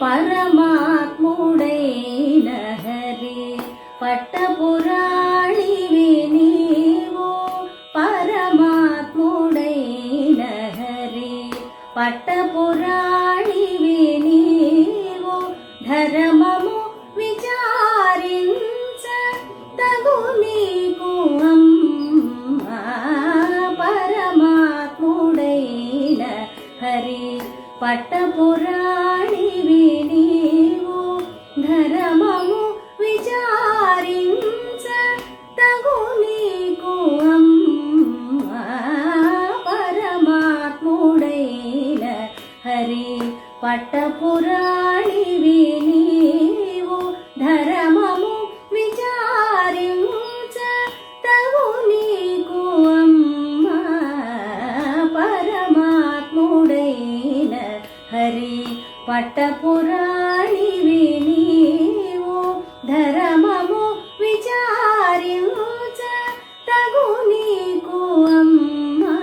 పరమాత్ముడైన హరి పట్టపురాణివి నీవు పరమాత్ముడైన హరి పట్టపురాణివి నీవు ధర్మము విచారించ తగు నీకు అమ్మా పరమాత్ముడైన హరి పట్టపురాణివి నీవు ధర్మము విచారించ తగు నీకు అమ్మా పరమాత్ముడైన హరి పట్టపురాణివి నీవు ధర్మము విచారించ తగు నీకు అమ్మా పరమాత్ముడైన హరి పట్టపురాణివి నీవు ధర్మము విచారించ తగు నీకు అమ్మా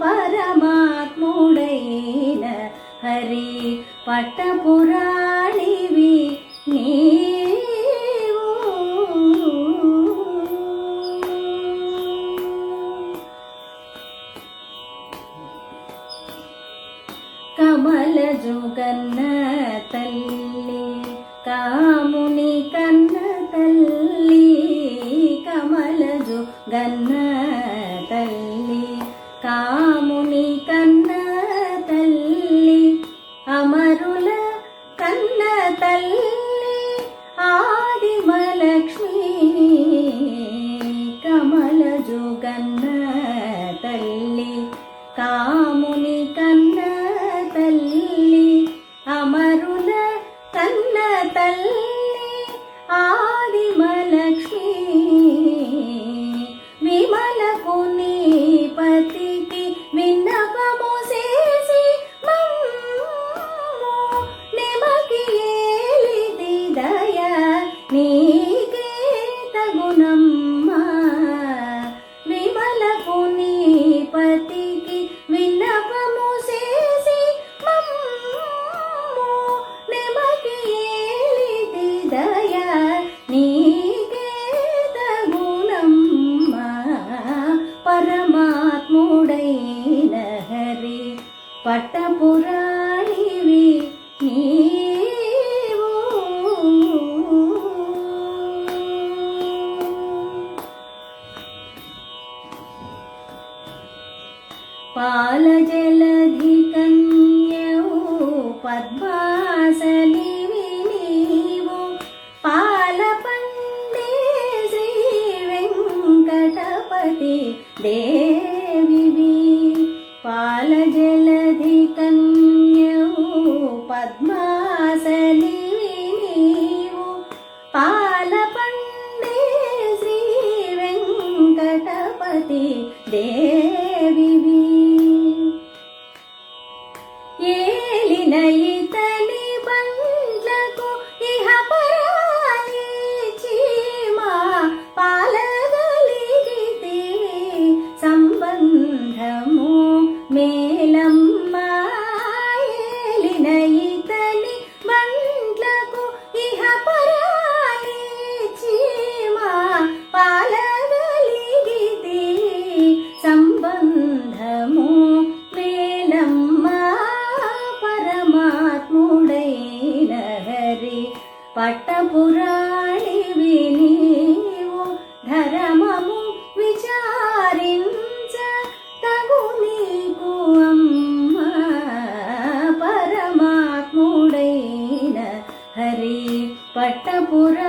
పరమాత్ముడైన హరి పట్టపురాణివి నీవు. కమలజు గన్న తల్లి కాముని కన్న తల్లి కమలజు గన్న తల్లి కాముని కన్న తల్లి అమరుల కన్న తల్లి ఆదిమలక్ష్మి కమలజు గన్న తల్లి కాముని కన్న తల్లి అమరుల కన్న తల్లి ఆదిమలక్ష్మి విమలకు నీ పతికి విన్నపము చేసి మమ్ము నిమకి ఏలిది దయ నీకే తగునమ్మా విమలకు నీ పతికి విన్నపము చేసి మమ్ము నిమకి ఏలిది దయ నీకే తగునమ్మా పరమాత్ముడైన హరి పట్టపురాణివి నీవు. పాలజలధి కన్యవు పద్మాసనివి నీవు పాలపండే శ్రీ వెంకటపతి దేవివి పాలజలధి కన్యవు పద్మాసనివి నీవు పాలపండే శ్రీ వెంకటపతి దేవివి ఏలిన ఇతని బండ్లకు ఇహ పరాలి చీమా పాలగలిగితివి సంబంధము మేలమ్మా ఏలిన ఇతని బండ్లకు ఇహ పరాలి చీమా పాలగలిగితివి సంబంధము మేలమ్మా పరమాత్ముడైన హరి పట్టపురాణివి నీవు ధర్మము విచారించ తగు నీకు అమ్మా పరమాత్ముడైన హరి పట్టపురా